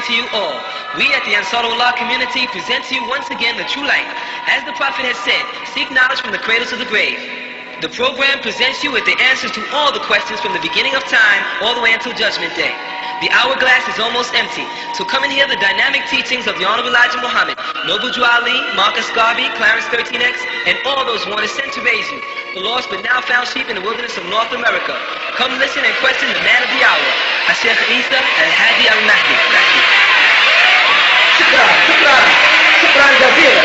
to you all. We at the Ansarullah community present to you once again the true light. As the Prophet has said, seek knowledge from the cradle to the grave. The program presents you with the answers to all the questions from the beginning of time all the way until Judgment Day. The hourglass is almost empty, so come and hear the dynamic teachings of the Honorable Elijah Muhammad, Noble Drew Ali, Marcus Garvey, Clarence 13X, and all those who want to send to raise you, the lost but now found sheep in the wilderness of North America. Come listen and question the man of the hour, Sheikh Isa Al-Hadi Al-Mahdi. شكرا جزيلا.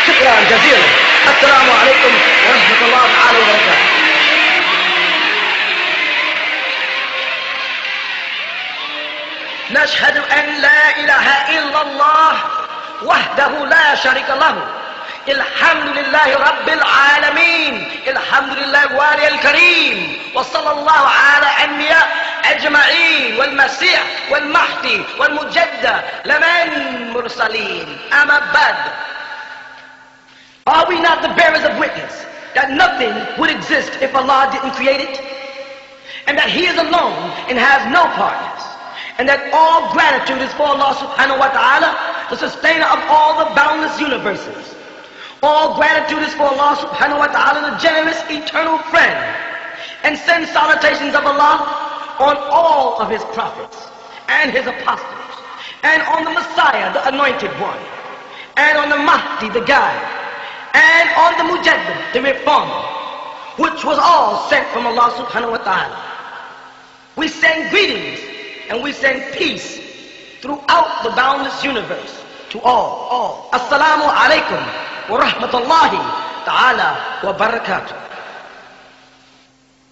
شكرا جزيلا. السلام عليكم ورحمة الله تعالى وبركاته. نشهد أن لا إله إلا الله وحده لا شريك له. الحمد لله رب العالمين. الحمد لله الوالي الكريم. وصلى الله على أنبياء أجمعين والمسيح والمهدي والمجدد لمن مرسلين. أما بعد. Are we not the bearers of witness that nothing would exist if Allah didn't create it? And that He is alone and has no partners? And that all gratitude is for Allah subhanahu wa ta'ala, the sustainer of all the boundless universes. All gratitude is for Allah subhanahu wa ta'ala, the generous eternal friend. And send salutations of Allah on all of His prophets and His apostles, and on the Messiah, the anointed one, and on the Mahdi, the guide, and on the Mujaddid, the reformer, which was all sent from Allah subhanahu wa ta'ala. We send greetings and we send peace throughout the boundless universe to all. Assalamu alaikum wa rahmatullahi ta'ala wa barakatuh.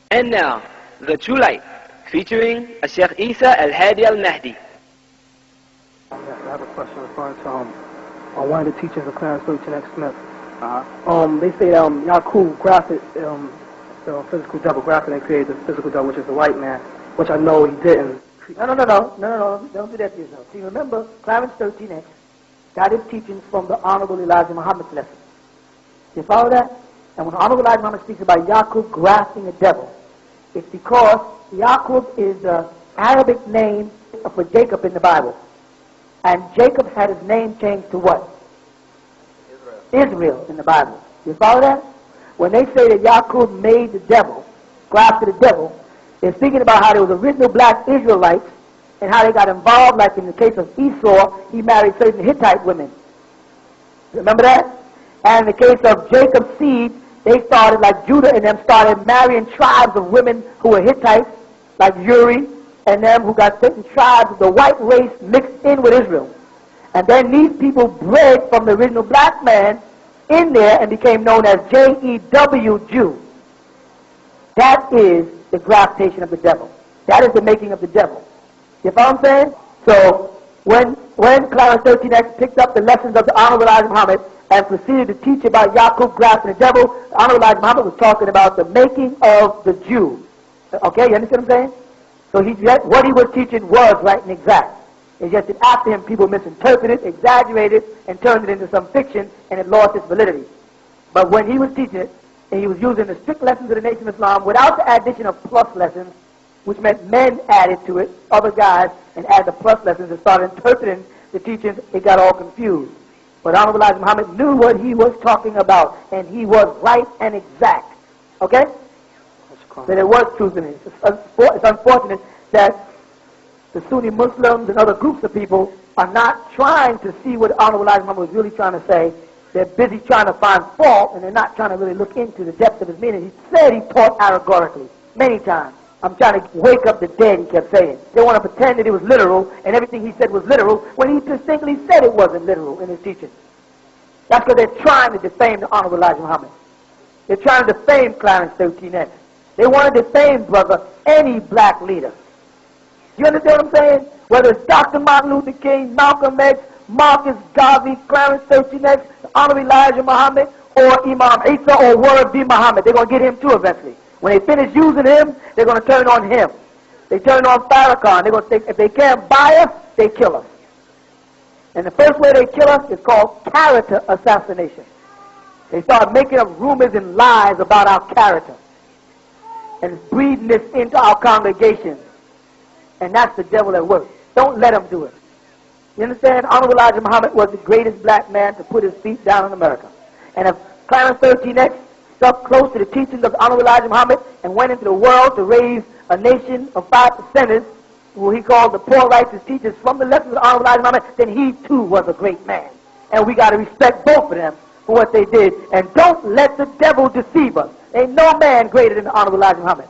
And now, the true light, featuring Sheikh Isa Al-Hadi Al-Mahdi. I have a question referring to one of the teachers of Clarence 13X Smith. They say Yaqub graphic, the physical double, graphic and created the physical double, which is the white man, which I know he didn't. No, don't do that to yourself. See, remember, Clarence 13X got his teachings from the Honorable Elijah Muhammad's lesson. You follow that? And when Honorable Elijah Muhammad speaks about Yaqub grafting a devil, it's because Yaqub is the Arabic name for Jacob in the Bible. And Jacob had his name changed to what? Israel in the Bible. You follow that? When they say that Yaqub made the devil, grafted the devil, they're speaking about how there was original black Israelites and how they got involved, like in the case of Esau, he married certain Hittite women. Remember that? And in the case of Jacob's seed, they started, like Judah and them, started marrying tribes of women who were Hittites, like Uri and them, who got certain tribes of the white race mixed in with Israel. And then these people bred from the original black man in there and became known as J-E-W, Jew. That is the graftation of the devil. That is the making of the devil. You follow what I'm saying? So when Clarence 13X picked up the lessons of the Honorable Elijah Muhammad and proceeded to teach about Yaqub grafting the devil, the Honorable Elijah Muhammad was talking about the making of the Jew. Okay, you understand what I'm saying? So what he was teaching was right and exact. It's just that after him, people misinterpreted, exaggerated, and turned it into some fiction, and it lost its validity. But when he was teaching it, and he was using the strict lessons of the Nation of Islam without the addition of plus lessons, which meant men added to it, other guys, and added the plus lessons and started interpreting the teachings, it got all confused. But Honorable Elijah Muhammad knew what he was talking about, and he was right and exact. Okay? That it was truth in it. It's unfortunate that the Sunni Muslims and other groups of people are not trying to see what Honorable Elijah Muhammad was really trying to say. They're busy trying to find fault, and they're not trying to really look into the depth of his meaning. He said he taught allegorically many times. I'm trying to wake up the dead, he kept saying. They want to pretend that it was literal, and everything he said was literal, when he distinctly said it wasn't literal in his teaching. That's because they're trying to defame the Honorable Elijah Muhammad. They're trying to defame Clarence 13X. They want to defame, brother, any black leader. You understand what I'm saying? Whether it's Dr. Martin Luther King, Malcolm X, Marcus Garvey, Clarence 13X, Honorable Elijah Muhammad, or Imam Isa, or Word B. Muhammad. They're going to get him too eventually. When they finish using him, they're going to turn on him. They turn on Farrakhan. They're going to say, if they can't buy us, they kill us. And the first way they kill us is called character assassination. They start making up rumors and lies about our character and breeding this into our congregations. And that's the devil at work. Don't let them do it. You understand? Honorable Elijah Muhammad was the greatest black man to put his feet down in America. And if Clarence 13X stuck close to the teachings of Honorable Elijah Muhammad and went into the world to raise a nation of 5%ers, who he called the poor righteous teachers from the lessons of Honorable Elijah Muhammad, then he too was a great man. And we got to respect both of them for what they did. And don't let the devil deceive us. Ain't no man greater than the Honorable Elijah Muhammad.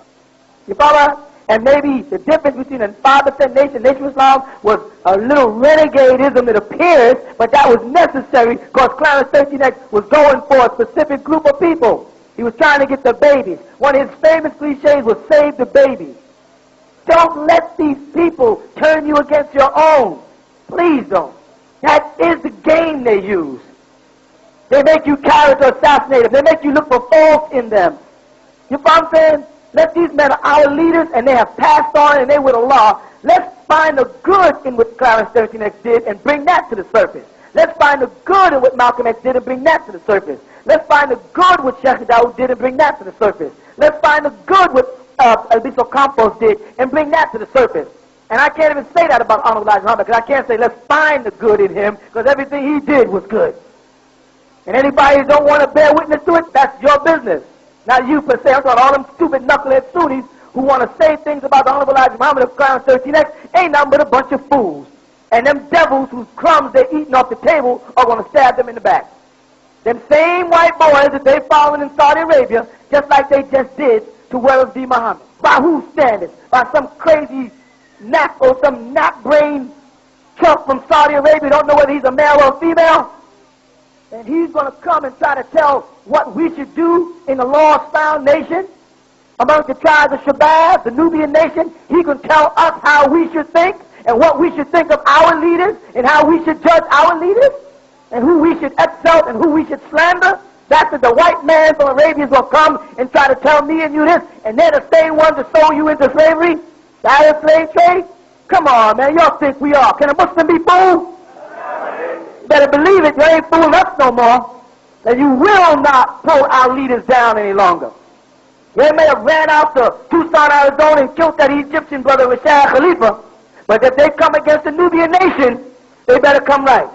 You follow? And maybe the difference between a 5% nation, Nation of Islam, was a little renegadeism, it appears, but that was necessary because Clarence 13X was going for a specific group of people. He was trying to get the babies. One of his famous cliches was save the babies. Don't let these people turn you against your own. Please don't. That is the game they use. They make you character assassinate them. They make you look for faults in them. You know what I'm saying? Let these men are our leaders, and they have passed on, and they with Allah. Let's find the good in what Clarence 13X did and bring that to the surface. Let's find the good in what Malcolm X did and bring that to the surface. Let's find the good what Sheikh Dawood did and bring that to the surface. Let's find the good what Albiso Campos did and bring that to the surface. And I can't even say that about Honorable Elijah Muhammad because I can't say let's find the good in him because everything he did was good. And anybody who don't want to bear witness to it, that's your business. Not you per se. I'm talking all them stupid knucklehead Sunnis who want to say things about the Honorable Elijah Muhammad of Clarence 13X ain't nothing but a bunch of fools. And them devils whose crumbs they're eating off the table are going to stab them in the back. Them same white boys that they following in Saudi Arabia, just like they just did to Wells D. Muhammad. By whose standards? By some crazy nap or some nap brain chump from Saudi Arabia don't know whether he's a male or a female? And he's going to come and try to tell what we should do in the lost-found nation among the tribes of Shabazz, the Nubian nation. He can tell us how we should think and what we should think of our leaders and how we should judge our leaders and who we should exalt and who we should slander. That's what the white man from Arabia will come and try to tell me and you this, and they're the same ones that sold you into slavery, the Arab slave trade. Come on, man, y'all think we are. Can a Muslim be fooled? Better believe it, you ain't fooling us no more. That you will not pull our leaders down any longer. They may have ran out to Tucson, Arizona and killed that Egyptian brother Rashad Khalifa, but if they come against the Nubian nation, they better come right.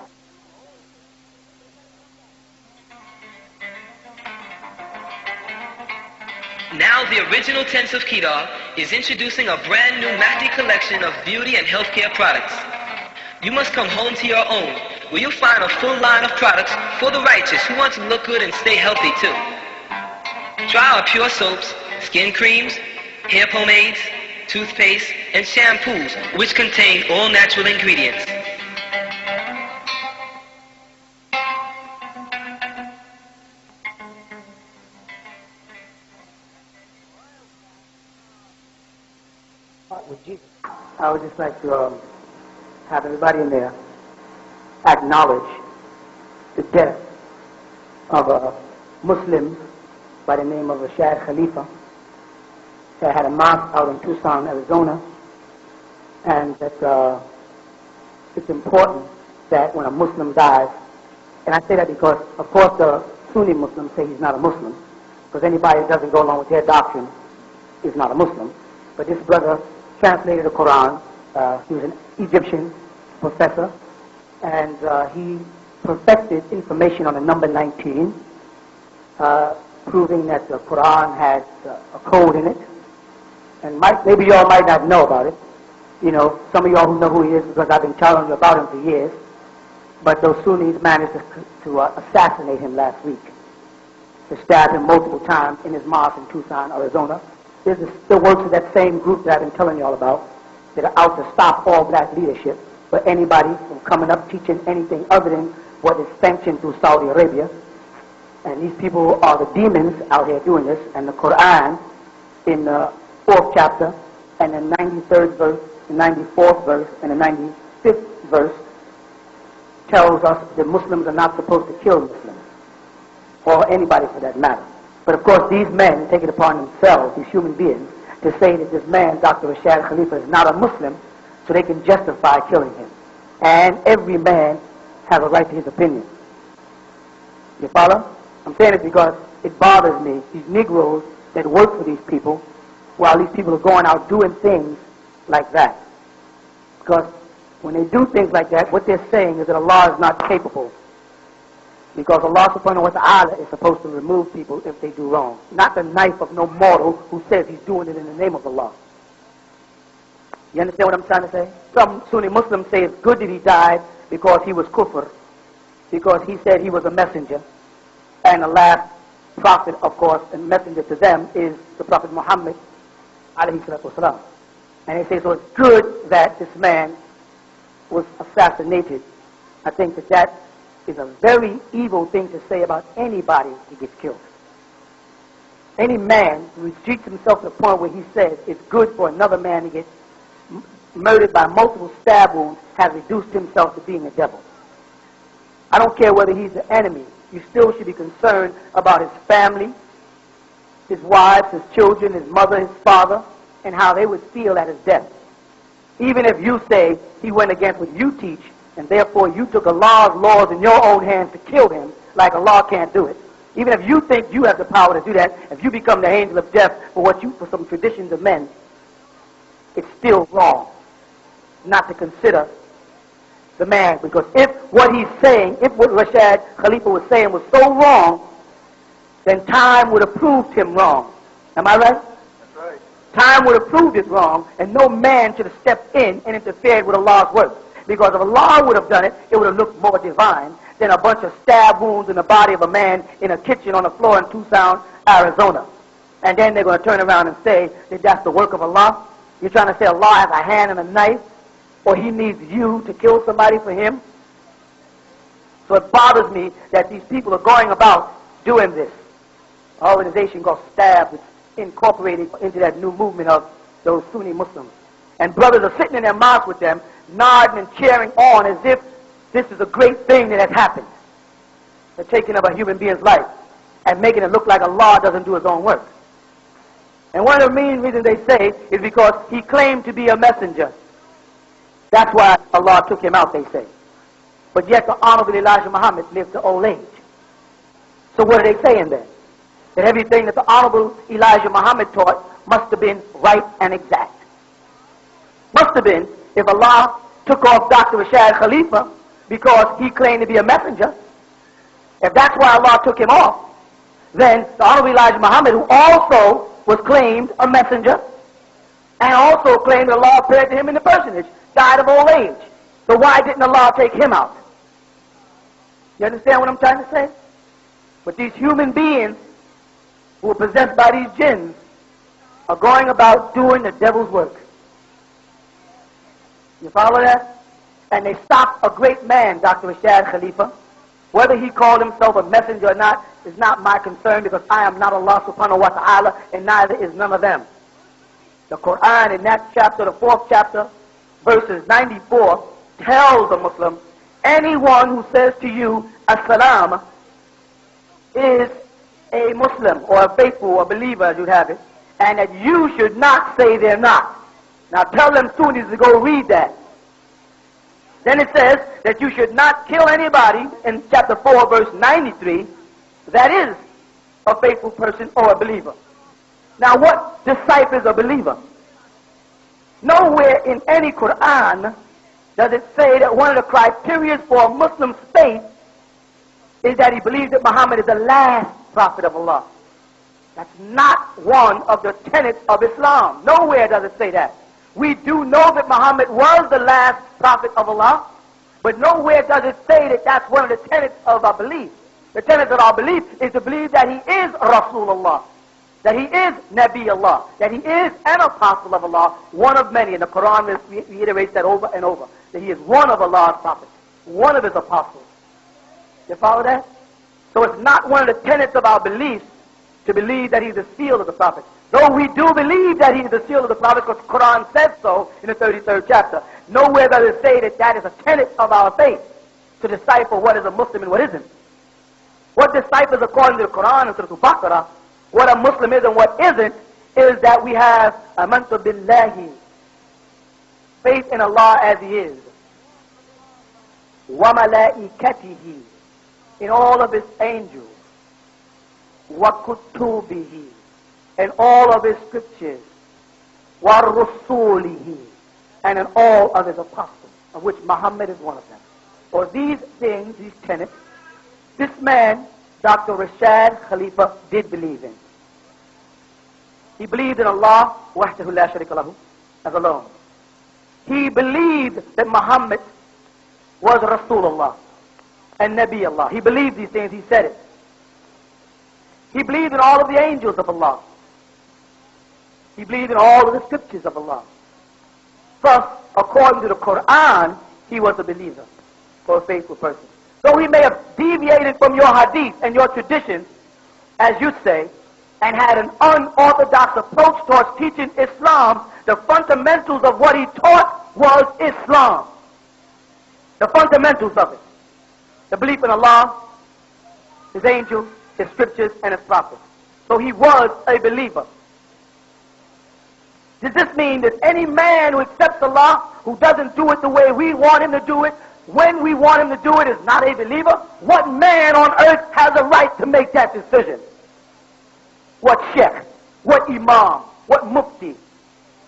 Now the original Tents of Kedar is introducing a brand new Mahdi collection of beauty and healthcare products. You must come home to your own, where you'll find a full line of products for the righteous who want to look good and stay healthy too. Try our pure soaps, skin creams, hair pomades, toothpaste, and shampoos, which contain all natural ingredients. With Jesus, I would just like to have everybody in there acknowledge the death of a Muslim by the name of Rashad Khalifa that had a mosque out in Tucson, Arizona, and that it's important that when a Muslim dies, and I say that because, of course, the Sunni Muslims say he's not a Muslim, because anybody that doesn't go along with their doctrine is not a Muslim. But this brother translated the Quran. He was an Egyptian professor, and he perfected information on the number 19, proving that the Quran had a code in it. And maybe y'all might not know about it. You know, some of y'all who know who he is because I've been telling you about him for years. But those Sunnis managed to assassinate him last week, to stab him multiple times in his mosque in Tucson, Arizona. There's the works of that same group that I've been telling y'all about that are out to stop all black leadership for anybody from coming up teaching anything other than what is sanctioned through Saudi Arabia. And these people are the demons out here doing this. And the Quran in the 4th chapter and the 93rd verse, the 94th verse, and the 95th verse tells us that Muslims are not supposed to kill Muslims, or anybody for that matter. But of course these men take it upon themselves, these human beings, to say that this man, Dr. Rashad Khalifa, is not a Muslim, so they can justify killing him. And every man has a right to his opinion. You follow? I'm saying it because it bothers me, these Negroes that work for these people, while these people are going out doing things like that. Because When they do things like that, what they're saying is that Allah is not capable. Because Allah subhanahu wa ta'ala is supposed to remove people if they do wrong. Not the knife of no mortal who says he's doing it in the name of Allah. You understand what I'm trying to say? Some Sunni Muslims say it's good that he died because he was kufr, because he said he was a messenger. And the last prophet, of course, and messenger to them is the Prophet Muhammad, alayhi salatu wasalam. And they say, so it's good that this man was assassinated. I think that is a very evil thing to say about anybody who gets killed. Any man who restricts himself to the point where he says it's good for another man to get murdered by multiple stab wounds has reduced himself to being a devil. I don't care whether he's the enemy. You still should be concerned about his family, his wives, his children, his mother, his father, and how they would feel at his death. Even if you say he went against what you teach, and therefore you took Allah's laws in your own hands to kill him, like Allah can't do it. Even if you think you have the power to do that, if you become the angel of death for some traditions of men, it's still wrong not to consider the man. Because if what he's saying, if what Rashad Khalifa was saying was so wrong, then time would have proved him wrong. Am I right? That's right. Time would have proved it wrong, and no man should have stepped in and interfered with Allah's work. Because if Allah would have done it, it would have looked more divine than a bunch of stab wounds in the body of a man in a kitchen on the floor in Tucson, Arizona. And then they're going to turn around and say that that's the work of Allah. You're trying to say Allah has a hand and a knife, or he needs you to kill somebody for him? So it bothers me that these people are going about doing this. An organization called STAB is incorporated into that new movement of those Sunni Muslims. And brothers are sitting in their mosque with them, nodding and cheering on as if this is a great thing that has happened. The taking of a human being's life and making it look like Allah doesn't do his own work. And one of the main reasons they say is because he claimed to be a messenger. That's why Allah took him out, they say. But yet the Honorable Elijah Muhammad lived to old age. So what are they saying then? That everything that the Honorable Elijah Muhammad taught must have been right and exact. Must have been if Allah took off Dr. Rashad Khalifa because he claimed to be a messenger. If that's why Allah took him off, then the Honorable Elijah Muhammad, who also was claimed a messenger and also claimed that Allah appeared to him in the personage, died of old age. So why didn't Allah take him out? You understand what I'm trying to say? But these human beings who are possessed by these jinns are going about doing the devil's work. You follow that? And they stopped a great man, Dr. Rashad Khalifa. Whether he called himself a messenger or not is not my concern, because I am not Allah subhanahu wa ta'ala, and neither is none of them. The Quran in that chapter, the 4th chapter, verses 94, tells a Muslim, anyone who says to you, as-salam, is a Muslim, or a faithful, or a believer, as you'd have it, and that you should not say they're not. Now tell them Sunnis to go read that. Then it says that you should not kill anybody in chapter 4, verse 93, that is a faithful person or a believer. Now what deciphers a believer? Nowhere in any Quran does it say that one of the criteria for a Muslim's faith is that he believes that Muhammad is the last prophet of Allah. That's not one of the tenets of Islam. Nowhere does it say that. We do know that Muhammad was the last prophet of Allah, but nowhere does it say that that's one of the tenets of our belief. The tenets of our belief is to believe that he is Rasulullah, that he is Nabi Allah, that he is an apostle of Allah, one of many. And the Quran reiterates that over and over, that he is one of Allah's prophets, one of his apostles. You follow that? So it's not one of the tenets of our beliefs to believe that he's the seal of the prophets. Though we do believe that he's the seal of the prophets, because the Quran says so in the 33rd chapter. Nowhere does it say that that is a tenet of our faith, to decipher what is a Muslim and what isn't. What deciphers according to the Quran and Surah Al-Baqarah, what a Muslim is and what isn't, is that we have amantu billahi, faith in Allah as he is, wa malaikatihi, in all of his angels, wa kutubihi, and all of his scriptures, wa rusulihi, and in all of his apostles. of which Muhammad is one of them. Or these things, these tenets, this man, Dr. Rashad Khalifa, did believe in. He believed in Allah, wahdahu la sharika lahu, as alone. He believed that Muhammad was Rasulullah and Nabi Allah. He believed these things, he said it. He believed in all of the angels of Allah. He believed in all of the scriptures of Allah. Thus, according to the Quran, he was a believer, or a faithful person. So he may have deviated from your hadith and your traditions, as you say, and had an unorthodox approach towards teaching Islam. The fundamentals of what he taught was Islam. The fundamentals of it. The belief in Allah, His angels, His scriptures, and His prophets. So he was a believer. Does this mean that any man who accepts Allah, who doesn't do it the way we want him to do it, when we want him to do it, is not a believer? What man on earth has a right to make that decision? What sheikh? What imam? What mufti?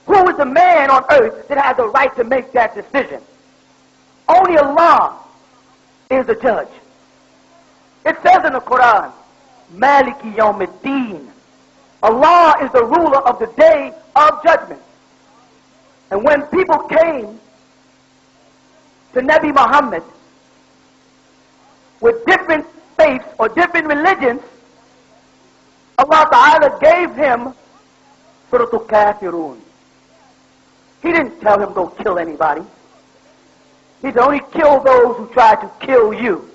Who is the man on earth that has a right to make that decision? Only Allah is the judge. It says in the Quran, Maliki Yawmiddin. Allah is the ruler of the day of judgment. And when people came to Nabi Muhammad with different faiths or different religions, Allah Ta'ala gave him Suratul Kafirun. He didn't tell him go kill anybody. He said only kill those who try to kill you.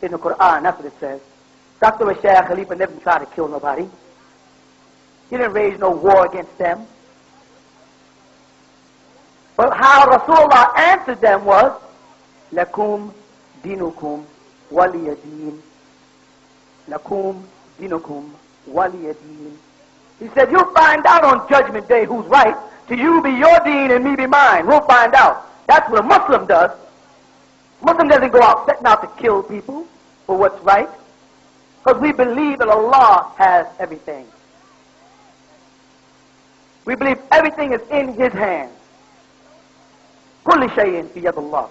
In the Quran, that's what it says. Dr. Rashad Khalifa never tried to kill nobody. He didn't raise no war against them. But how Rasulullah answered them was, Lakum dinukum waliyadeen. Lakum dinukum waliyadeen. He said, you'll find out on Judgment Day who's right. To you be your deen and me be mine. We'll find out. That's what a Muslim does. Muslim doesn't go out setting out to kill people for what's right. Because we believe that Allah has everything. We believe everything is in His hands. Kulli shay'in fi yadillah.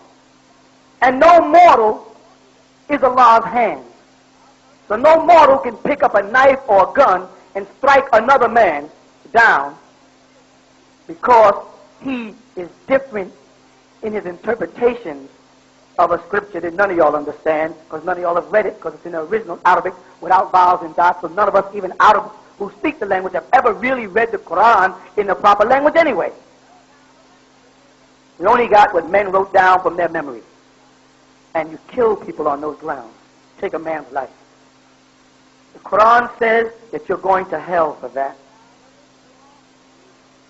And no mortal is Allah's hand. So no mortal can pick up a knife or a gun and strike another man down because he is different in his interpretations of a scripture that none of y'all understand, because none of y'all have read it, because it's in the original Arabic without vowels and dots, so none of us, even Arabs who speak the language, have ever really read the Quran in the proper language anyway. We only got what men wrote down from their memory. And you kill people on those grounds. Take a man's life. The Quran says that you're going to hell for that.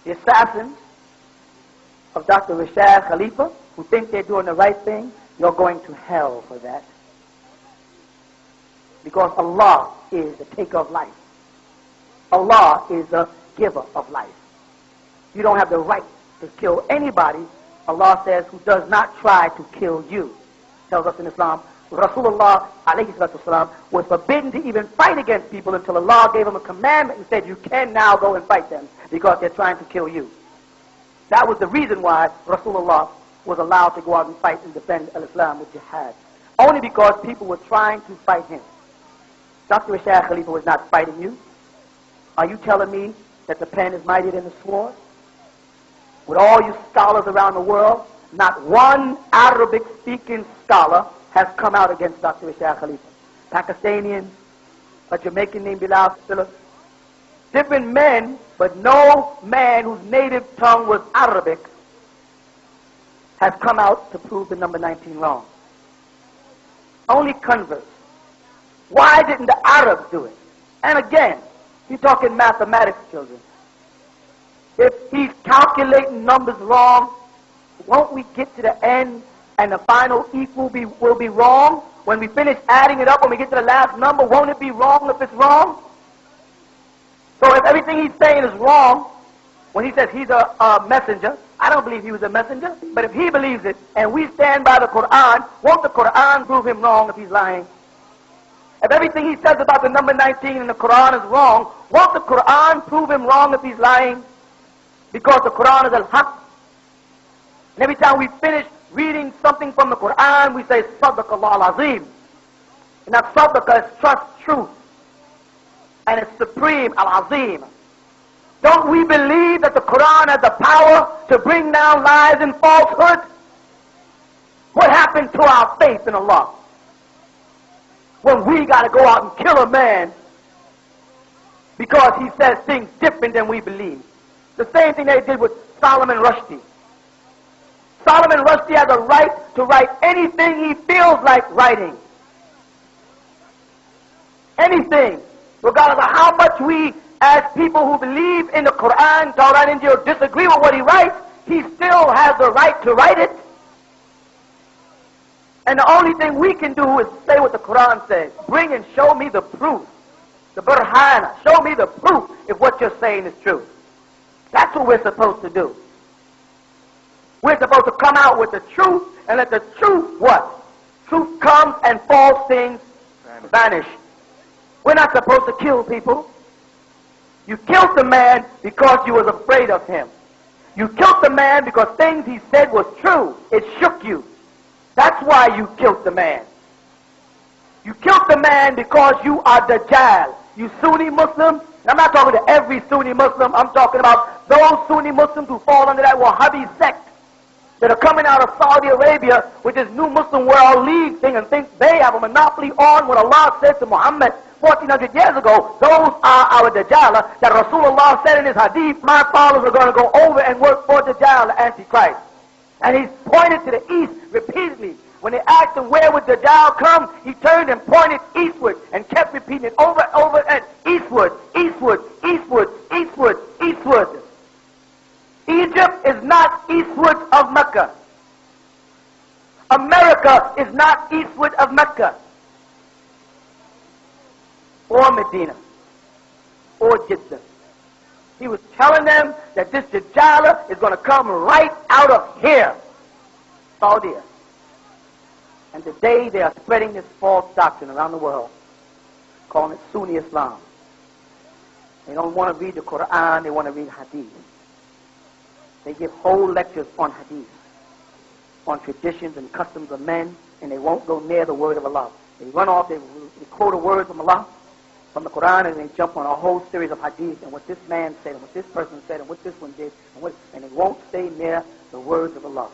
The assassins of Dr. Rashad Khalifa, who think they're doing the right thing, you're going to hell for that. Because Allah is the taker of life. Allah is the giver of life. You don't have the right to kill anybody, Allah says, who does not try to kill you. Tells us in Islam, Rasulullah alayhi salatu wasalam was forbidden to even fight against people until Allah gave him a commandment and said, you can now go and fight them because they're trying to kill you. That was the reason why Rasulullah was allowed to go out and fight and defend al-Islam with jihad. Only because people were trying to fight him. Dr. Rashad Khalifa was not fighting you. Are you telling me that the pen is mightier than the sword? With all you scholars around the world, not one Arabic-speaking scholar has come out against Dr. Rashad Khalifa. Pakistanians, a Jamaican named Bilal Phillips, different men, but no man whose native tongue was Arabic has come out to prove the number 19 wrong. Only converts. Why didn't the Arabs do it? And again, you're talking mathematics, children. If he's calculating numbers wrong, won't we get to the end and the final equal will be wrong? When we finish adding it up, when we get to the last number, won't it be wrong if it's wrong? So if everything he's saying is wrong, when he says he's a messenger, I don't believe he was a messenger, but if he believes it and we stand by the Quran, won't the Quran prove him wrong if he's lying? If everything he says about the number 19 in the Quran is wrong, won't the Quran prove him wrong if he's lying? Because the Quran is al-Haq. And every time we finish reading something from the Quran, we say, Sadaqallah al-Azim. And that Sadaqah is trust, truth. And it's supreme, al-Azim. Don't we believe that the Quran has the power to bring down lies and falsehood? What happened to our faith in Allah when we got to go out and kill a man because he says things different than we believe? The same thing they did with Solomon Rushdie. Solomon Rushdie has a right to write anything he feels like writing. Anything. Regardless of how much we, as people who believe in the Quran, Torah, and Injil, disagree with what he writes, he still has the right to write it. And the only thing we can do is say what the Quran says. Bring and show me the proof. The burhana. Show me the proof if what you're saying is true. That's what we're supposed to do. We're supposed to come out with the truth and let the truth what? Truth comes and false things vanish. We're not supposed to kill people. You killed the man because you was afraid of him. You killed the man because things he said was true. It shook you. That's why you killed the man. You killed the man because you are Dajjal. You Sunni Muslims. And I'm not talking to every Sunni Muslim. I'm talking about those Sunni Muslims who fall under that Wahhabi sect that are coming out of Saudi Arabia with this new Muslim World League thing and think they have a monopoly on what Allah said to Muhammad 1400 years ago. Those are our Dajjal. That Rasulullah said in his hadith, my followers are going to go over and work for Dajjal, the Antichrist. And he pointed to the east repeatedly. When they asked him where would Dajjal come, he turned and pointed eastward and kept repeating it over and over and eastward, eastward, eastward, eastward, eastward. Egypt is not eastward of Mecca. America is not eastward of Mecca or Medina or Jeddah. He was telling them that this Dajjal is going to come right out of here, Saudi. And today they are spreading this false doctrine around the world, calling it Sunni Islam. They don't want to read the Quran, they want to read Hadith. They give whole lectures on Hadith, on traditions and customs of men, and they won't go near the word of Allah. They run off, they quote a word from Allah, from the Quran, and they jump on a whole series of Hadith, and what this man said, and what this person said, and what this one did, and they won't stay near the words of Allah.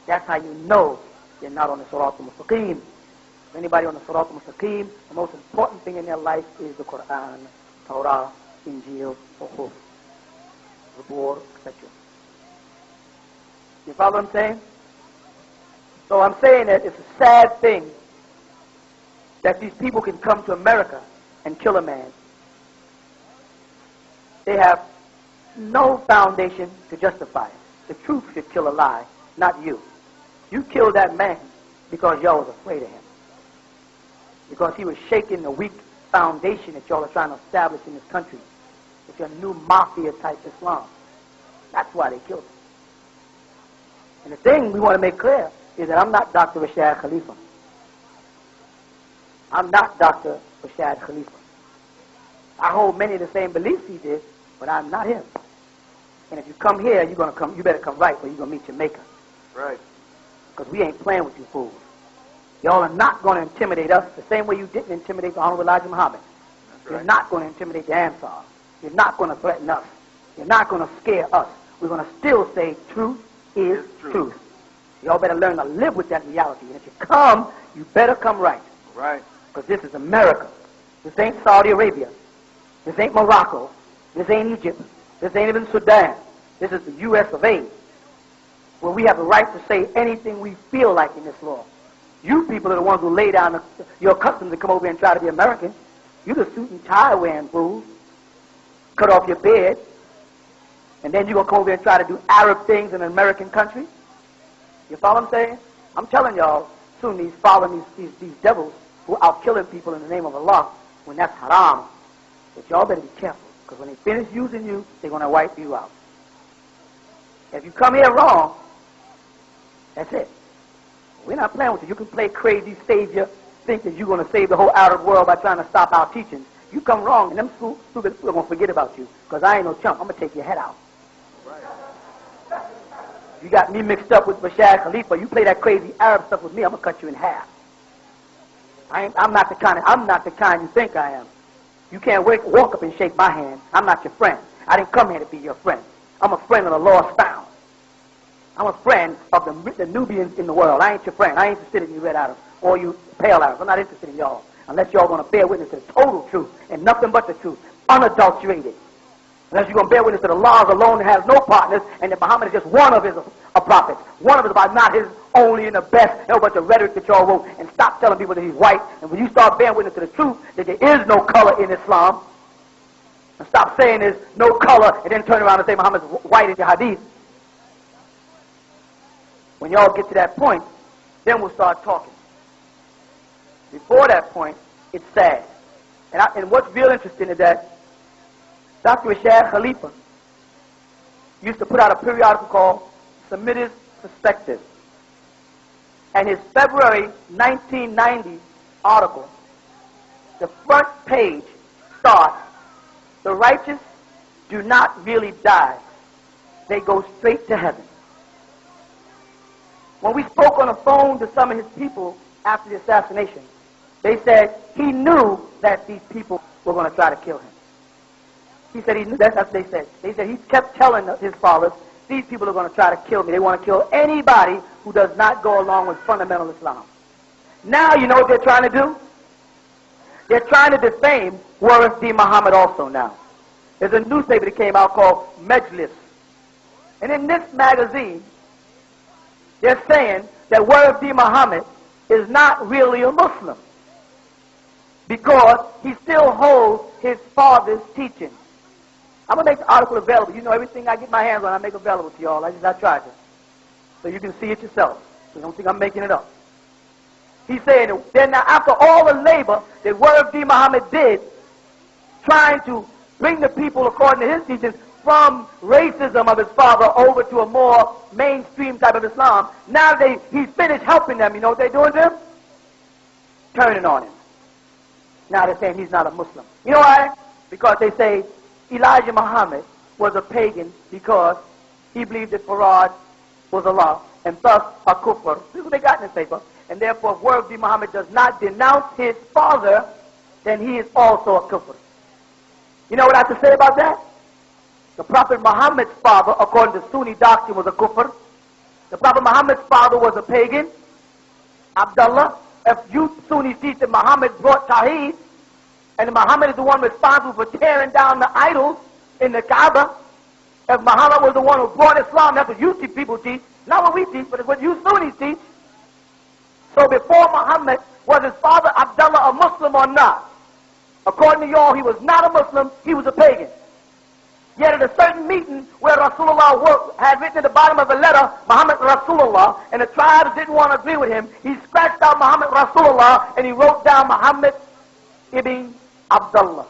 That's how you know they're not on the Surat al-Mustaqim. If anybody on the Surat al-Mustaqim, the most important thing in their life is the Quran, Torah, Injil, Ukhuf, Zabur, etc. You follow what I'm saying? So I'm saying that it's a sad thing that these people can come to America and kill a man. They have no foundation to justify it. The truth should kill a lie, not you. You killed that man because y'all was afraid of him. Because he was shaking the weak foundation that y'all are trying to establish in this country with your new mafia-type Islam. That's why they killed him. And the thing we want to make clear is that I'm not Dr. Rashad Khalifa. I'm not Dr. Rashad Khalifa. I hold many of the same beliefs he did, but I'm not him. And if you come here, you better come right, or you're going to meet your maker. Right. Because we ain't playing with you fools. Y'all are not going to intimidate us the same way you didn't intimidate the Honorable Elijah Muhammad. That's right. You're not going to intimidate the Ansar. You're not going to threaten us. You're not going to scare us. We're going to still say truth is truth. Y'all better learn to live with that reality. And if you come, you better come right. Right. Because this is America. This ain't Saudi Arabia. This ain't Morocco. This ain't Egypt. This ain't even Sudan. This is the U.S. of A. Where we have the right to say anything we feel like in this law. You people are the ones who lay down your customs to come over and try to be American. You the suit and tie wearing fools. Cut off your beard. And then you're going to come over and try to do Arab things in an American country. You follow what I'm saying? I'm telling y'all, Sunnis following these devils who are out killing people in the name of Allah when that's haram. But y'all better be careful. Because when they finish using you, they're going to wipe you out. If you come here wrong, that's it. We're not playing with you. You can play crazy savior, think that you're going to save the whole Arab world by trying to stop our teachings. You come wrong, and them stupid people are going to forget about you. Because I ain't no chump. I'm going to take your head out. Right. If you got me mixed up with Bashar Khalifa, you play that crazy Arab stuff with me, I'm going to cut you in half. I'm not the kind you think I am. You can't walk up and shake my hand. I'm not your friend. I didn't come here to be your friend. I'm a friend of the lost found. I'm a friend of the Nubians in the world. I ain't your friend. I ain't interested in you red Arabs or you pale Arabs. I'm not interested in y'all unless y'all going to bear witness to the total truth and nothing but the truth, unadulterated. Unless you're going to bear witness to the laws alone that has no partners, and that Muhammad is just one of his prophets, one of his, but not his only and the best. No bunch of rhetoric that y'all wrote, and stop telling people that he's white. And when you start bearing witness to the truth that there is no color in Islam, and stop saying there's no color, and then turn around and say Muhammad's white in your hadith. When y'all get to that point, then we'll start talking. Before that point, it's sad. And what's real interesting is that Dr. Rashad Khalifa used to put out a periodical called Semitic Perspective. And his February 1990 article, the front page starts, "The righteous do not really die. They go straight to heaven." When we spoke on the phone to some of his people after the assassination, they said he knew that these people were going to try to kill him. He said he knew. That's what they said. They said he kept telling his fathers, these people are going to try to kill me. They want to kill anybody who does not go along with fundamental Islam. Now you know what they're trying to do? They're trying to defame Warith D. Muhammad also now. There's a newspaper that came out called Majlis. And in this magazine, they're saying that Warith D. Muhammad is not really a Muslim because he still holds his father's teaching. I'm going to make the article available. You know, everything I get my hands on, I make available to y'all. I tried to. So you can see it yourself. So don't think I'm making it up. He's saying that then now, after all the labor that Warith D. Muhammad did, trying to bring the people, according to his teachings, from racism of his father over to a more mainstream type of Islam, now he's finished helping them. You know what they're doing to him? Turning on him. Now they're saying he's not a Muslim. You know why? Because they say Elijah Muhammad was a pagan because he believed that Farad was Allah, and thus a kufr. This is what they got in this paper. And therefore, if Warith D. Muhammad does not denounce his father, then he is also a kufr. You know what I have to say about that? The Prophet Muhammad's father, according to Sunni doctrine, was a kufr. The Prophet Muhammad's father was a pagan, Abdullah. If you Sunnis teach that Muhammad brought Tawheed, and Muhammad is the one responsible for tearing down the idols in the Kaaba, if Muhammad was the one who brought Islam, that's what you people teach, not what we teach, but it's what you Sunnis teach. So before Muhammad, was his father Abdullah a Muslim or not? According to y'all, he was not a Muslim, he was a pagan. Yet at a certain meeting where Rasulullah had written at the bottom of the letter, Muhammad Rasulullah, and the tribes didn't want to agree with him, he scratched out Muhammad Rasulullah and he wrote down Muhammad ibn Abdullah.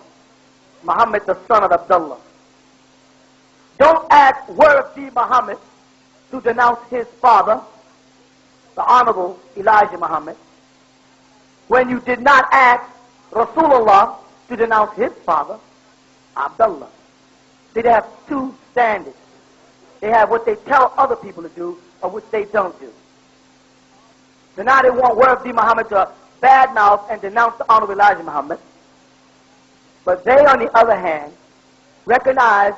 Muhammad the son of Abdullah. Don't ask Warith D. Muhammad to denounce his father, the Honorable Elijah Muhammad, when you did not ask Rasulullah to denounce his father, Abdullah. They have two standards. They have what they tell other people to do or what they don't do. So now they want Warith D. Muhammad to badmouth and denounce the Honorable Elijah Muhammad. But they, on the other hand, recognize,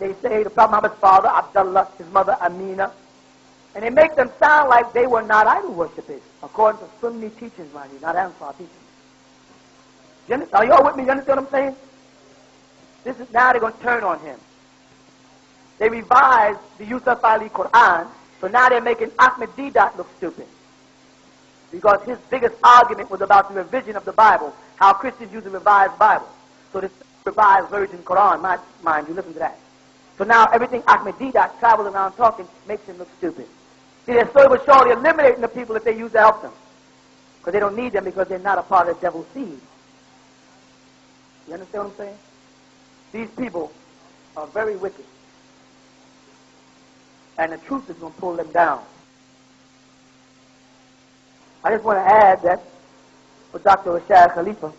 they say the Prophet Muhammad's father, Abdullah, his mother, Amina, and they make them sound like they were not idol worshippers, according to Sunni teachings, mind you, not Ansar teachings. Are you all with me? You understand what I'm saying? This is now they're going to turn on him. They revised the Yusuf Ali Quran, so now they're making Ahmed Deedat look stupid. Because his biggest argument was about the revision of the Bible, how Christians use the revised Bible. So this revised version Quran, mind you, listen to that. So now everything Ahmed Deedat travels around talking makes him look stupid. See, they're slowly but surely eliminating the people that they use to help them. Because they don't need them because they're not a part of the devil's seed. You understand what I'm saying? These people are very wicked. And the truth is going to pull them down. I just want to add that for Dr. Rashad Khalifa,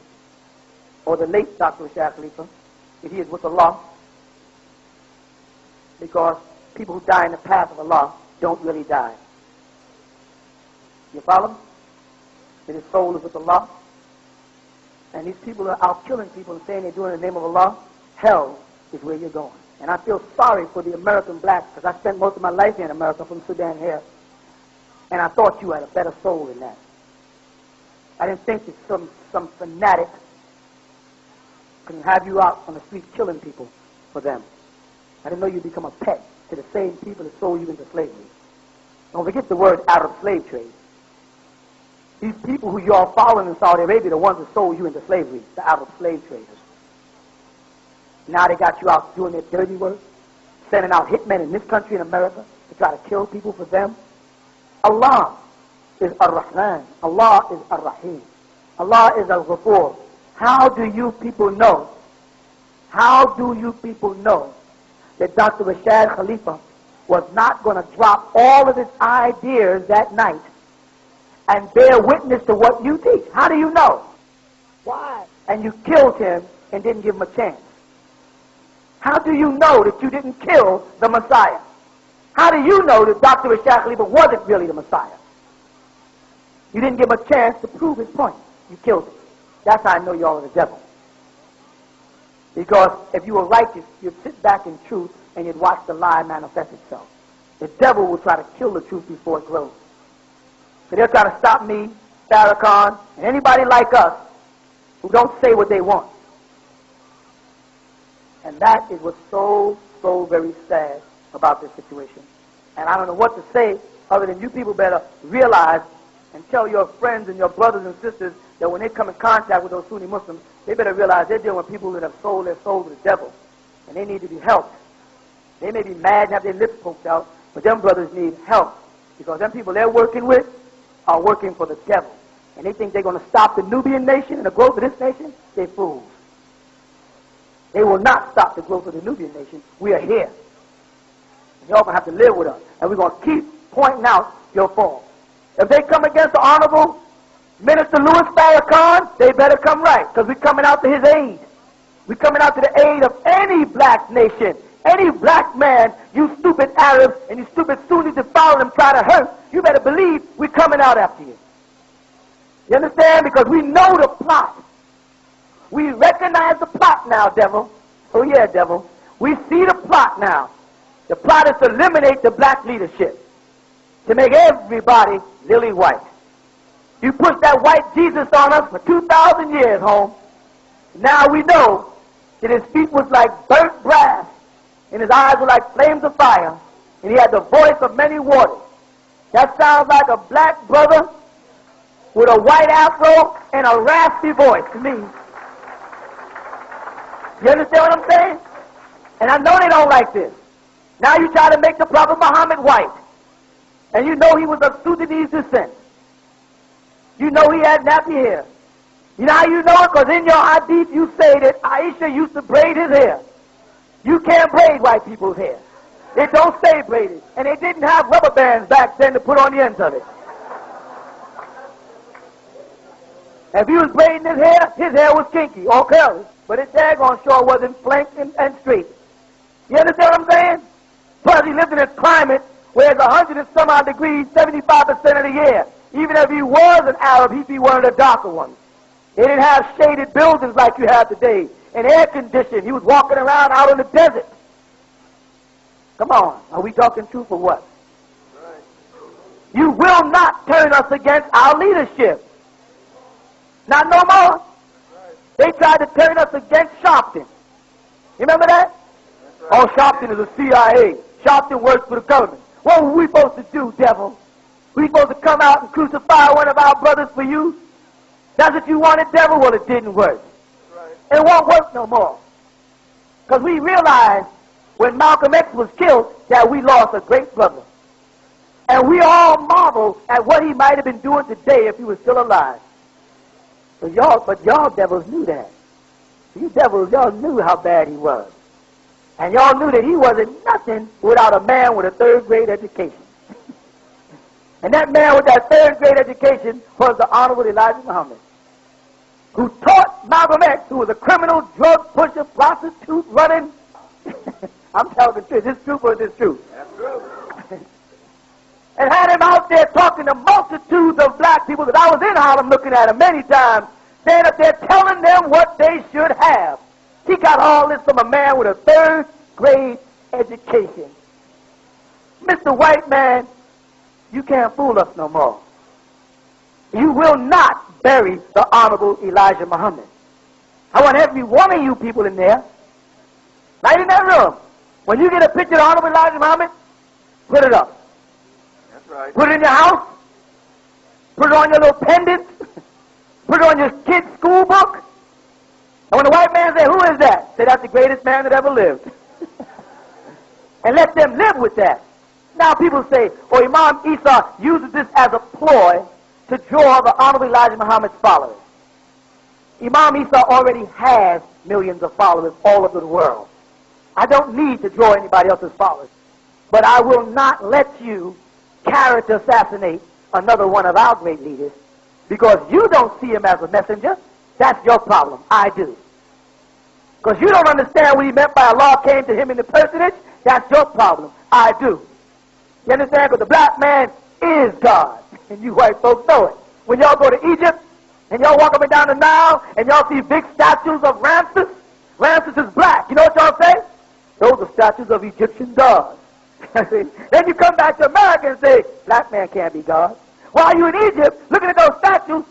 or the late Dr. Rashad Khalifa, that he is with Allah, because people who die in the path of Allah don't really die. You follow me? That his soul is with Allah. And these people are out killing people and saying they're doing it in the name of Allah. Hell is where you're going. And I feel sorry for the American blacks, because I spent most of my life here in America from Sudan here. And I thought you had a better soul than that. I didn't think that some fanatic can have you out on the street killing people for them. I didn't know you'd become a pet to the same people that sold you into slavery. Don't forget the word Arab slave trade. These people who you are following in Saudi Arabia are the ones that sold you into slavery, the Arab slave traders. Now they got you out doing their dirty work, sending out hitmen in this country in America to try to kill people for them. Allah is Ar-Rahman. Allah is Ar-Rahim. Allah is Al-Ghafur. How do you people know? How do you people know that Dr. Rashad Khalifa was not going to drop all of his ideas that night and bear witness to what you teach? How do you know? Why? And you killed him and didn't give him a chance. How do you know that you didn't kill the Messiah? How do you know that Dr. Rashad Khalifa wasn't really the Messiah? You didn't give him a chance to prove his point. You killed him. That's how I know y'all are the devil. Because if you were righteous, you'd sit back in truth and you'd watch the lie manifest itself. The devil will try to kill the truth before it grows. So they'll try to stop me, Farrakhan, and anybody like us who don't say what they want. And that is what's so very sad about this situation. And I don't know what to say other than you people better realize and tell your friends and your brothers and sisters that when they come in contact with those Sunni Muslims, they better realize they're dealing with people that have sold their soul to the devil, and they need to be helped. They may be mad and have their lips poked out, but them brothers need help, because them people they're working with are working for the devil, and they think they're going to stop the Nubian nation and the growth of this nation. They're fools. They will not stop the growth of the Nubian nation. We are here. And y'all going to have to live with us, and we're going to keep pointing out your faults. If they come against the Honorable Minister Louis Farrakhan, they better come right, because we're coming out to his aid. We're coming out to the aid of any black nation, any black man, you stupid Arabs and you stupid Sunnis that follow them try to hurt. You better believe we're coming out after you. You understand? Because we know the plot. We recognize the plot now, devil. Oh yeah, devil. We see the plot now. The plot is to eliminate the black leadership, to make everybody lily white. You pushed that white Jesus on us for 2,000 years, home. Now we know that his feet was like burnt brass, and his eyes were like flames of fire, and he had the voice of many waters. That sounds like a black brother with a white afro and a raspy voice to me. You understand what I'm saying? And I know they don't like this. Now you try to make the Prophet Muhammad white, and you know he was of Sudanese descent. You know he had nappy hair. You know how you know it? Because in your hadith you say that Aisha used to braid his hair. You can't braid white people's hair. It don't stay braided. And they didn't have rubber bands back then to put on the ends of it. If he was braiding his hair was kinky or curly. But his daggone sure wasn't flanked and straight. You understand what I'm saying? Plus he lived in a climate where it's 100 and some odd degrees 75% of the year. Even if he was an Arab, he'd be one of the darker ones. They didn't have shaded buildings like you have today, and air conditioning. He was walking around out in the desert. Come on, are we talking truth or what? Right. You will not turn us against our leadership. Not no more. Right. They tried to turn us against Sharpton. You remember that? Right. Oh, Sharpton is a CIA. Sharpton works for the government. What were we supposed to do, devil? We supposed to come out and crucify one of our brothers for you? That's what you wanted, devil? Well, it didn't work. Right. It won't work no more. Because we realized when Malcolm X was killed that we lost a great brother. And we all marvel at what he might have been doing today if he was still alive. But y'all devils knew that. You devils, y'all knew how bad he was. And y'all knew that he wasn't nothing without a man with a third-grade education. And that man with that third-grade education was the Honorable Elijah Muhammad, who taught Malcolm X, who was a criminal, drug pusher, prostitute, running. I'm telling the truth. Is this truth or is this true? That's true. and had him out there talking to multitudes of black people, because I was in Harlem looking at him many times, standing up there telling them what they should have. He got all this from a man with a third-grade education. Mr. White Man, you can't fool us no more. You will not bury the Honorable Elijah Muhammad. I want every one of you people in there, right in that room, when you get a picture of Honorable Elijah Muhammad, put it up. That's right. Put it in your house. Put it on your little pendant. Put it on your kid's school book. And when the white man says, who is that? Say, that's the greatest man that ever lived. And let them live with that. Now people say, oh, Imam Isa uses this as a ploy to draw the Honorable Elijah Muhammad's followers. Imam Isa already has millions of followers all over the world. I don't need to draw anybody else's followers. But I will not let you character assassinate another one of our great leaders, because you don't see him as a messenger. That's your problem. I do. Because you don't understand what he meant by Allah came to him in the personage. That's your problem. I do. You understand? Because the black man is God. And you white folks know it. When y'all go to Egypt, and y'all walk up and down the Nile, and y'all see big statues of Ramses. Ramses is black. You know what y'all say? Those are statues of Egyptian gods. Then you come back to America and say, black man can't be God. While you're in Egypt, looking at those statues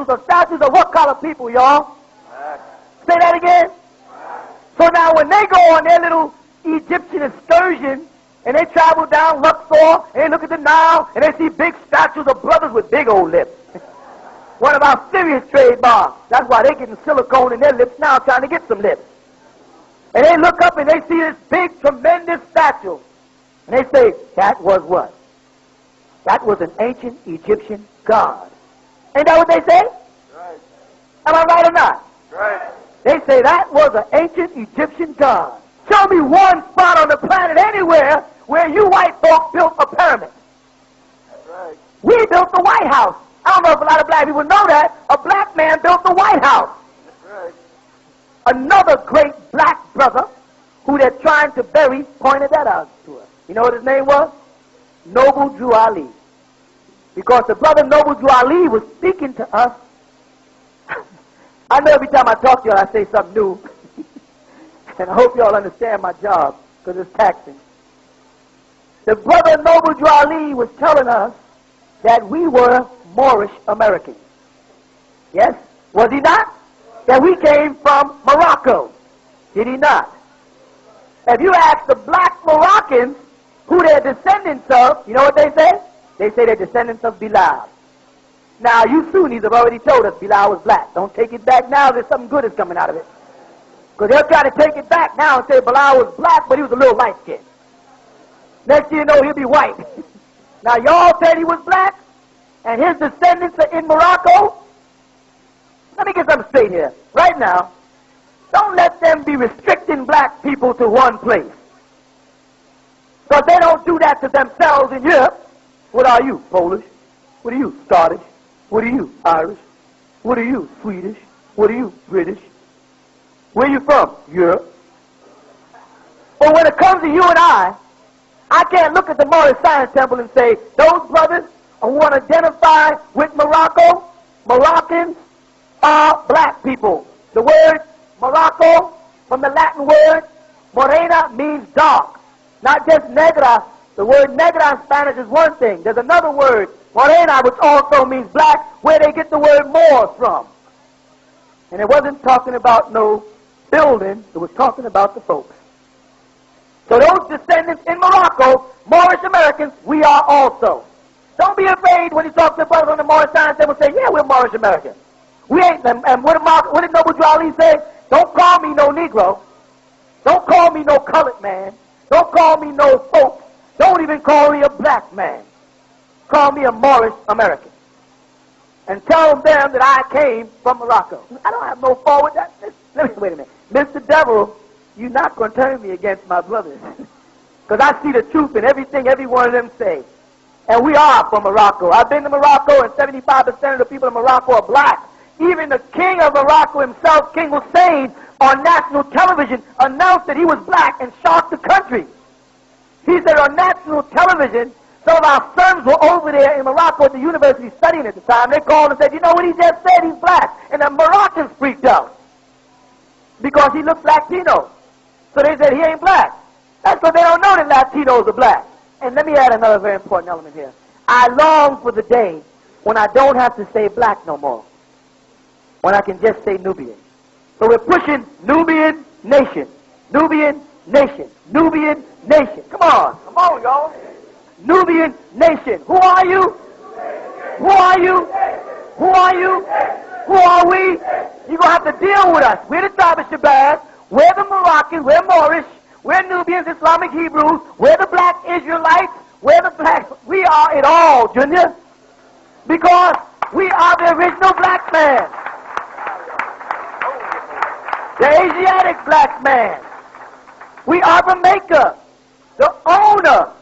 are statues of what color people, y'all? Black. Say that again. Black. So now when they go on their little Egyptian excursion, and they travel down Luxor, and they look at the Nile, and they see big statues of brothers with big old lips. One of our serious trademarks. That's why they're getting silicone in their lips now, trying to get some lips. And they look up and they see this big, tremendous statue. And they say, that was what? That was an ancient Egyptian god. Ain't that what they say? Right. Am I right or not? Right. They say that was an ancient Egyptian god. Show me one spot on the planet anywhere where you white folks built a pyramid. That's right. We built the White House. I don't know if a lot of black people know that. A black man built the White House. That's right. Another great black brother who they're trying to bury pointed that out to us. You know what his name was? Noble Drew Ali. Because the brother Noble Drew Ali was speaking to us. I know every time I talk to y'all I say something new. And I hope y'all understand my job, because it's taxing. The brother Noble Drew Ali was telling us that we were Moorish Americans. Yes? Was he not? That we came from Morocco. Did he not? If you ask the black Moroccans who they're descendants of, you know what they say? They say they're descendants of Bilal. Now, you Sunnis have already told us Bilal was black. Don't take it back now. There's something good is coming out of it. Because they'll try to take it back now and say Bilal was black, but he was a little light-skinned. Next thing you know, he'll be white. Now, y'all said he was black, and his descendants are in Morocco. Let me get something straight here. Right now, don't let them be restricting black people to one place. Because they don't do that to themselves in Europe. What are you? Polish? What are you? Scottish? What are you? Irish? What are you? Swedish? What are you? British? Where are you from? Europe. But when it comes to you and I can't look at the Moorish Science Temple and say, those brothers who want to identify with Morocco, Moroccans are black people. The word Morocco, from the Latin word, morena, means dark. Not just negra. The word negra in Spanish is one thing. There's another word, morena, which also means black, where they get the word Moors from. And it wasn't talking about no building, it was talking about the folks. So those descendants in Morocco, Moorish Americans, we are also. Don't be afraid when you talk to brothers on the Moorish Science, they will say, yeah, we're Moorish Americans. We ain't them. And what did Noble Drew Ali say? Don't call me no Negro. Don't call me no colored man. Don't call me no folks. Don't even call me a black man. Call me a Moorish American. And tell them that I came from Morocco. I don't have no fault with that. Wait a minute. Mr. Devil, you're not going to turn me against my brothers. Because I see the truth in everything every one of them say. And we are from Morocco. I've been to Morocco, and 75% of the people in Morocco are black. Even the king of Morocco himself, King Hussein, on national television announced that he was black and shocked the country. He said on national television Some of our sons were over there in Morocco at the university studying at the time. They called and said, you know what he just said? He's black. And the Moroccans freaked out because he looked Latino. So they said he ain't black. That's because they don't know that Latinos are black. And let me add another very important element here. I long for the day when I don't have to say black no more, when I can just say Nubian. So we're pushing Nubian nation, Nubian nation, Nubian nation. Come on, y'all. Nubian nation. Who are you? Who are you? Who are you? Who are we? You're going to have to deal with us. We're the tribe of Shabazz. We're the Moroccans. We're Moorish. We're Nubians, Islamic Hebrews. We're the black Israelites. We're the black. We are it all, Junior. Because we are the original black man. The Asiatic black man. We are the maker, the owner,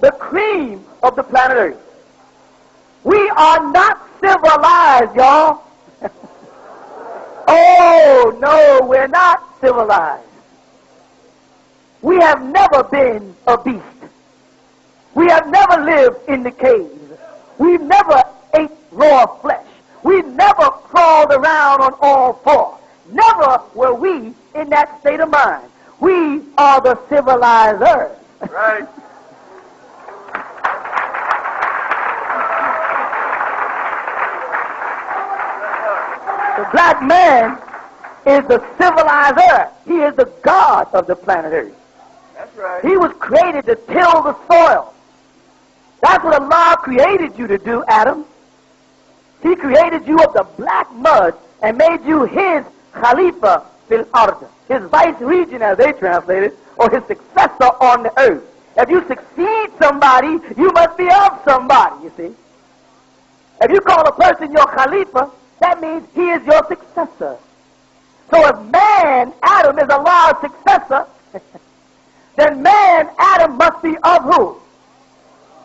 the cream of the planet Earth. We are not civilized, y'all. Oh, no, we're not civilized. We have never been a beast. We have never lived in the caves. We've never ate raw flesh. We've never crawled around on all fours. Never were we in that state of mind. We are the civilizers. Right. The black man is the civilizer. He is the God of the planet Earth. That's right. He was created to till the soil. That's what Allah created you to do, Adam. He created you of the black mud and made you his Khalifa fil ard, his vice regent, as they translate it, or his successor on the earth. If you succeed somebody, you must be of somebody, you see. If you call a person your Khalifa, that means he is your successor. So if man, Adam, is Allah's successor, then man, Adam, must be of who?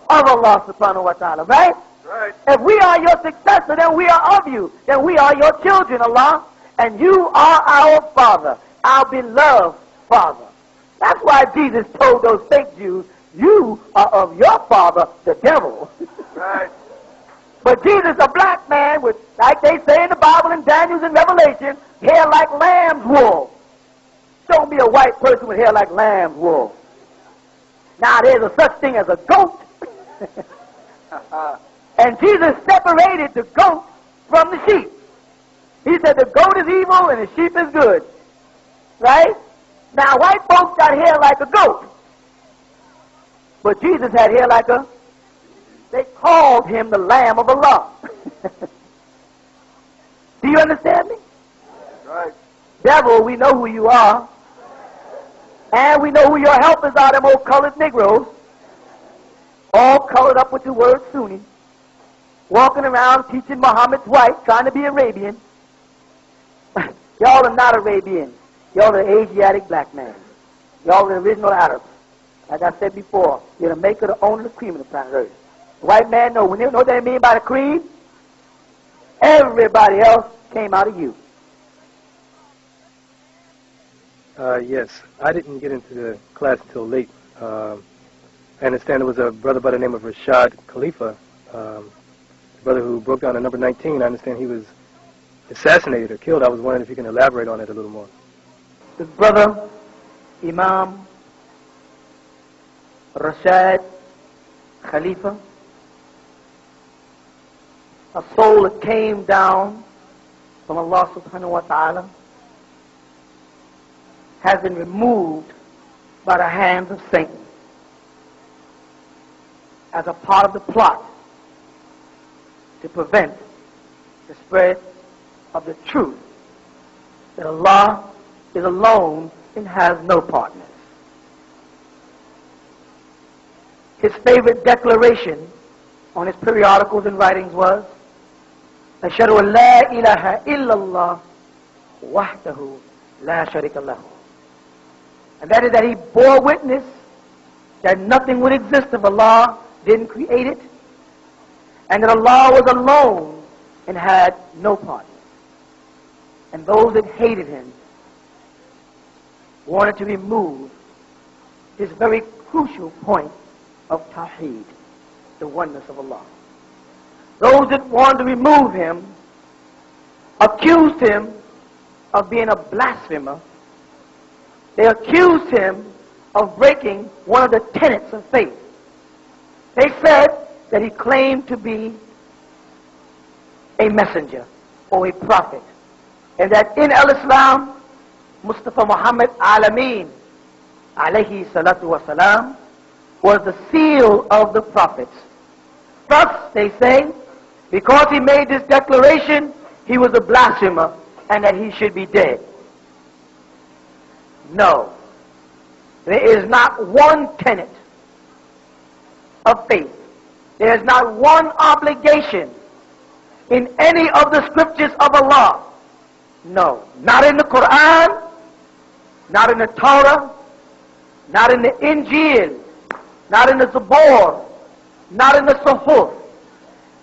Of Allah subhanahu wa ta'ala, right? Right. If we are your successor, then we are of you. Then we are your children, Allah. And you are our Father, our beloved Father. That's why Jesus told those fake Jews, you are of your father, the devil. Right. But Jesus, a black man with, like they say in the Bible and Daniel's and Revelation, hair like lamb's wool. Show me a white person with hair like lamb's wool. Now there's a such thing as a goat. And Jesus separated the goat from the sheep. He said the goat is evil and the sheep is good. Right? Now white folks got hair like a goat. But Jesus had hair like a, they called him the Lamb of Allah. Do you understand me? Right. Devil, we know who you are. And we know who your helpers are, them old colored Negroes. All colored up with the word Sunni. Walking around teaching Muhammad's wife, trying to be Arabian. Y'all are not Arabians. Y'all are the Asiatic black man. Y'all are the original Arabs. Like I said before, you're the maker, the owner, the cream of the planet Earth. The white man know. When they know what they mean by the cream, everybody else came out of you. Yes, I didn't get into the class until late. I understand there was a brother by the name of Rashad Khalifa, the brother who broke down to number 19. I understand he was assassinated or killed. I was wondering if you can elaborate on it a little more. His brother, Imam Rashad Khalifa, a soul that came down from Allah subhanahu wa ta'ala, has been removed by the hands of Satan as a part of the plot to prevent the spread of the truth that Allah is alone and has no partners. His favorite declaration on his periodicals and writings was, أشهد أن لا إله إلا الله وحده لا شريك له. And that is that he bore witness that nothing would exist if Allah didn't create it, and that Allah was alone and had no partner. And those that hated him wanted to remove this very crucial point of Tawheed. the oneness of Allah. Those that wanted to remove him accused him of being a blasphemer. They accused him of breaking one of the tenets of faith. They said that he claimed to be a messenger or a prophet, and that in al-Islam, Mustafa Muhammad Alameen, alayhi salatu wasalam, was the seal of the prophets. Thus, they say, because he made this declaration, he was a blasphemer and that he should be dead. No. There is not one tenet of faith. There is not one obligation in any of the scriptures of Allah. No. Not in the Quran, not in the Torah, not in the Injil, not in the Zabur, not in the Suhuf,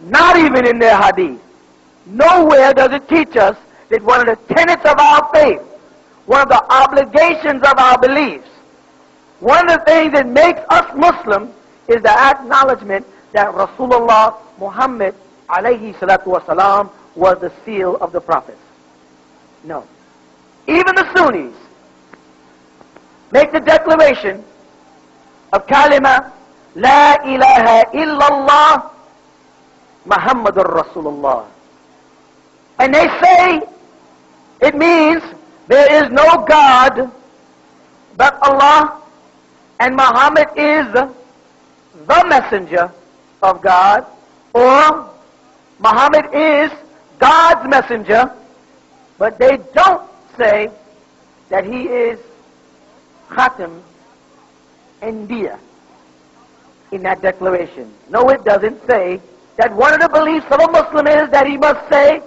not even in their Hadith. Nowhere does it teach us that one of the tenets of our faith, one of the obligations of our beliefs, one of the things that makes us Muslim is the acknowledgement that Rasulullah Muhammad alayhi salatu wasalam was the seal of the prophets. No. Even the Sunnis make the declaration of kalima La ilaha illallah Muhammadur Rasulullah. And they say it means there is no God but Allah, and Muhammad is the messenger of God, or Muhammad is God's messenger, but they don't say that he is Khatam Anbiya in that declaration. No, it doesn't say that one of the beliefs of a Muslim is that he must say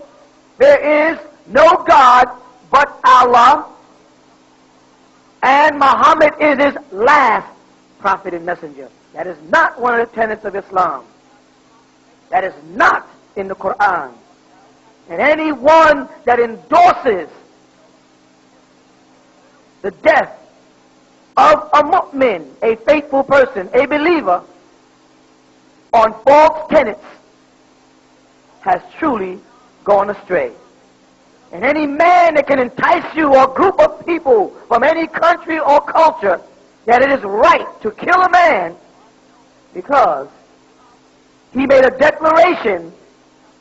there is no God but Allah, and Muhammad is his last prophet and messenger. That is not one of the tenets of Islam. That is not in the Quran. And anyone that endorses the death of a mu'min, a faithful person, a believer, on false tenets, has truly gone astray. And any man that can entice you or group of people from any country or culture that it is right to kill a man because he made a declaration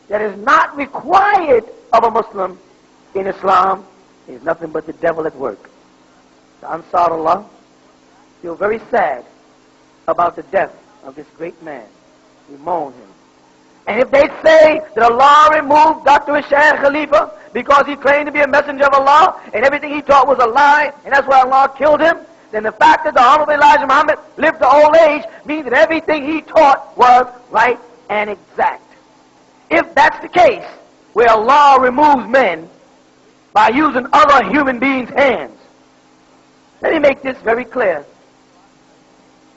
that is not required of a Muslim in Islam is nothing but the devil at work. The Ansarullah feel very sad about the death of this great man. We mourn him. And if they say that Allah removed Dr. Ishaq Khalifa because he claimed to be a messenger of Allah and everything he taught was a lie and that's why Allah killed him, then the fact that the Honorable Elijah Muhammad lived to old age means that everything he taught was right and exact. If that's the case, where Allah removes men by using other human beings' hands, let me make this very clear.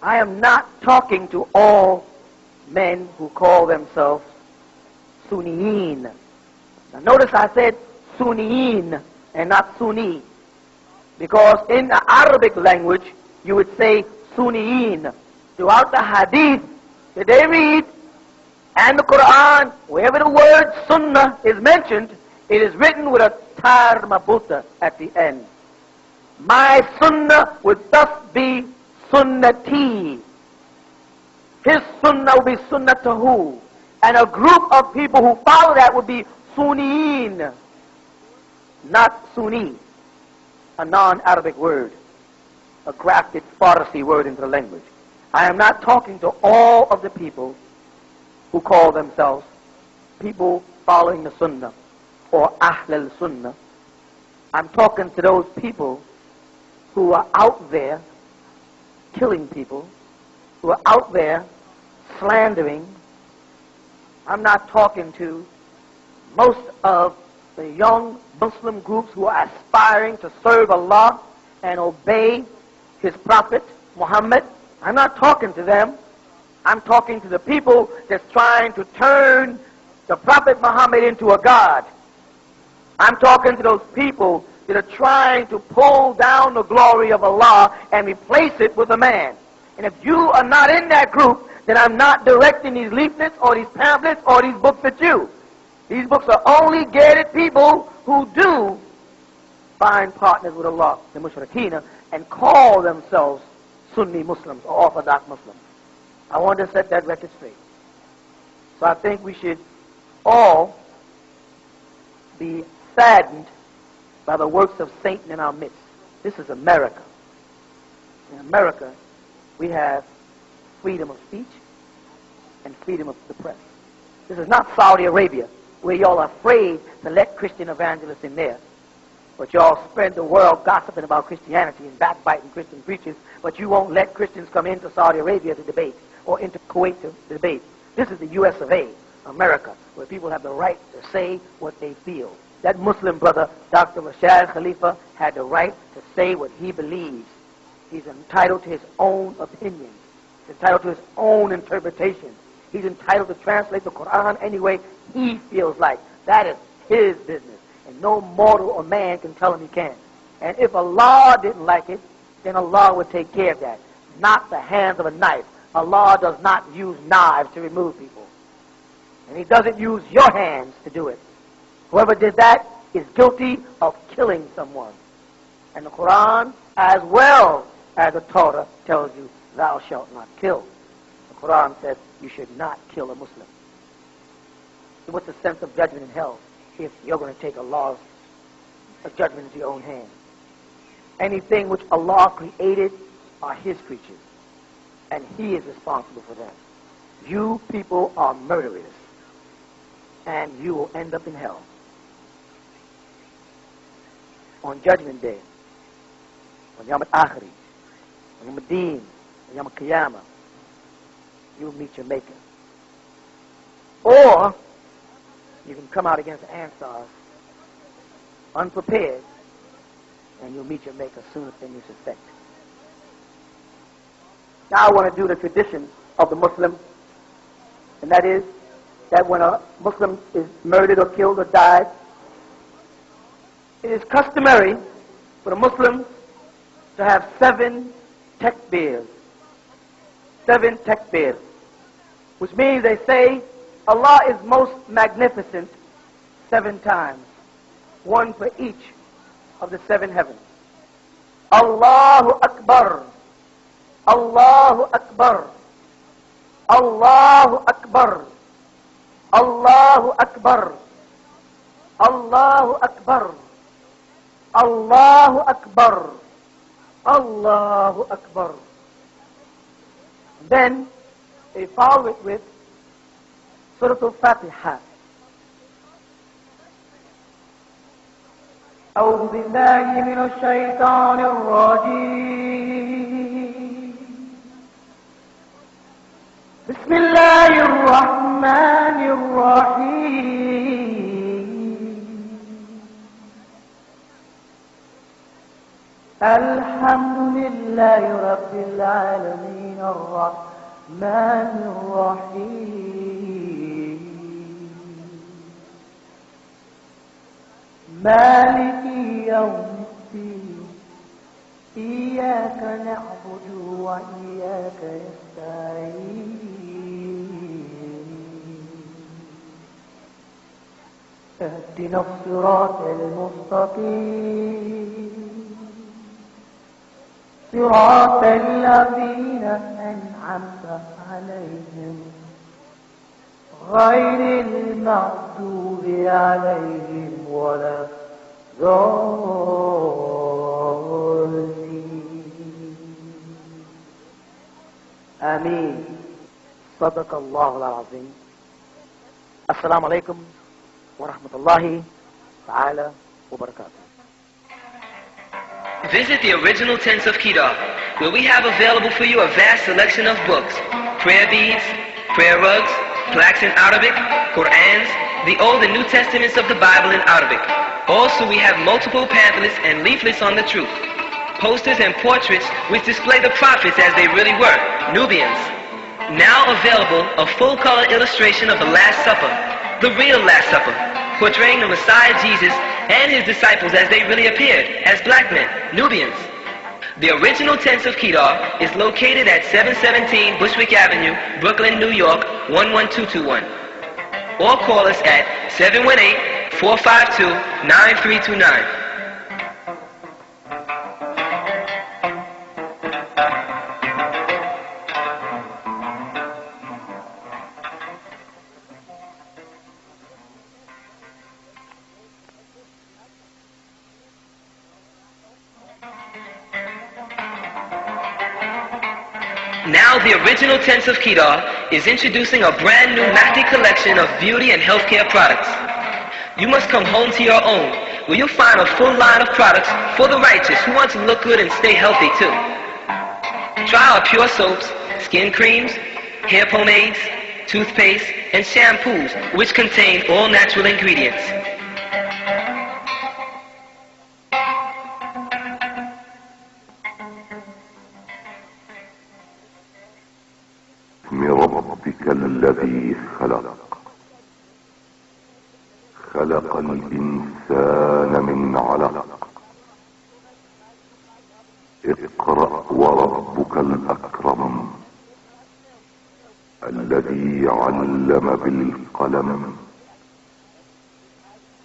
I am not talking to all men who call themselves Sunniyin. Now notice I said Sunniyin and not Sunni, because in the Arabic language you would say Sunniyin. Throughout the Hadith that they read and the Quran, wherever the word Sunnah is mentioned, it is written with a tar mabuta at the end. My Sunnah would thus be Sunnati. His Sunnah would be Sunnatahu. And a group of people who follow that would be Sunniyin, not Sunni, a non-Arabic word, a grafted Farsi word into the language. I am not talking to all of the people who call themselves people following the Sunnah or Ahl al-Sunnah. I'm talking to those people who are out there killing people, who are out there slandering. I'm not talking to most of the young Muslim groups who are aspiring to serve Allah and obey His Prophet Muhammad. I'm not talking to them. I'm talking to the people that's trying to turn the Prophet Muhammad into a god. I'm talking to those people that are trying to pull down the glory of Allah and replace it with a man. And if you are not in that group, then I'm not directing these leaflets or these pamphlets or these books at you. These books are only geared at people who do find partners with Allah, the mushrikeen, and call themselves Sunni Muslims or Orthodox Muslims. I want to set that record straight. So I think we should all be saddened by the works of Satan in our midst. This is America. In America, we have freedom of speech and freedom of the press. This is not Saudi Arabia, where y'all are afraid to let Christian evangelists in there. But y'all spread the world gossiping about Christianity and backbiting Christian preachers, but you won't let Christians come into Saudi Arabia to debate or into Kuwait to debate. This is the U.S. of A., America, where people have the right to say what they feel. That Muslim brother, Dr. Rashad Khalifa, had the right to say what he believes. He's entitled to his own opinion. He's entitled to his own interpretation. He's entitled to translate the Quran any way he feels like. That is his business. And no mortal or man can tell him he can't. And if Allah didn't like it, then Allah would take care of that. Not the hands of a knife. Allah does not use knives to remove people. And He doesn't use your hands to do it. Whoever did that is guilty of killing someone. And the Quran, as well as the Torah, tells you, thou shalt not kill. The Quran says you should not kill a Muslim. So what's the sense of judgment in hell if you're going to take Allah's judgment into your own hands? Anything which Allah created are His creatures, and He is responsible for them. You people are murderers, and you will end up in hell. On Judgment Day, on Yom Al-Akhiri, on Yom Al-Deen, on Yom Al-Qiyamah, you will meet your Maker. Or you can come out against the Ansars unprepared, and you'll meet your Maker sooner than you suspect. Now I want to do the tradition of the Muslim, and that is that when a Muslim is murdered or killed or died, it is customary for the Muslims to have 7 takbirs. 7 takbirs. Which means they say, Allah is most magnificent 7 times. 1 for each of the 7 heavens. Allahu Akbar. Allahu Akbar. Allahu Akbar. Allahu Akbar. Allahu Akbar. Allahu Akbar. Allahu Akbar. Then they follow it with Surah Al-Fatiha. أعوذ بالله من الشيطان الرجيم. بسم الله الرحمن الرحيم. الحمد لله رب العالمين الرحمن الرحيم مالك يوم الدين إياك نعبد وإياك نستعين اهدنا الصراط المستقيم صراط الذين أنعمت عليهم غير المغضوب عليهم ولا الضالين آمين. صدق الله العظيم. السلام عليكم ورحمة الله تعالى وبركاته. Visit the original tents of Kedar, where we have available for you a vast selection of books, prayer beads, prayer rugs, plaques in Arabic, Qur'ans, the Old and New Testaments of the Bible in Arabic. Also, we have multiple pamphlets and leaflets on the truth, posters and portraits which display the prophets as they really were, Nubians. Now available, a full-color illustration of the Last Supper, the real Last Supper, portraying the Messiah Jesus and his disciples as they really appeared, as black men, Nubians. The original tents of Kedar is located at 717 Bushwick Avenue, Brooklyn, New York, 11221. Or call us at 718-452-9329. Now the original Tents of Kedar is introducing a brand new Mahdi collection of beauty and healthcare products. You must come home to your own, where you'll find a full line of products for the righteous who want to look good and stay healthy too. Try our pure soaps, skin creams, hair pomades, toothpaste, and shampoos, which contain all natural ingredients. باسم ربك الذي خلق الإنسان من علق اقرأ وربك الأكرم الذي علم بالقلم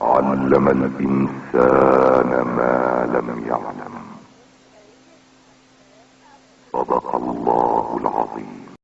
علم الإنسان ما لم يعلم صدق الله العظيم.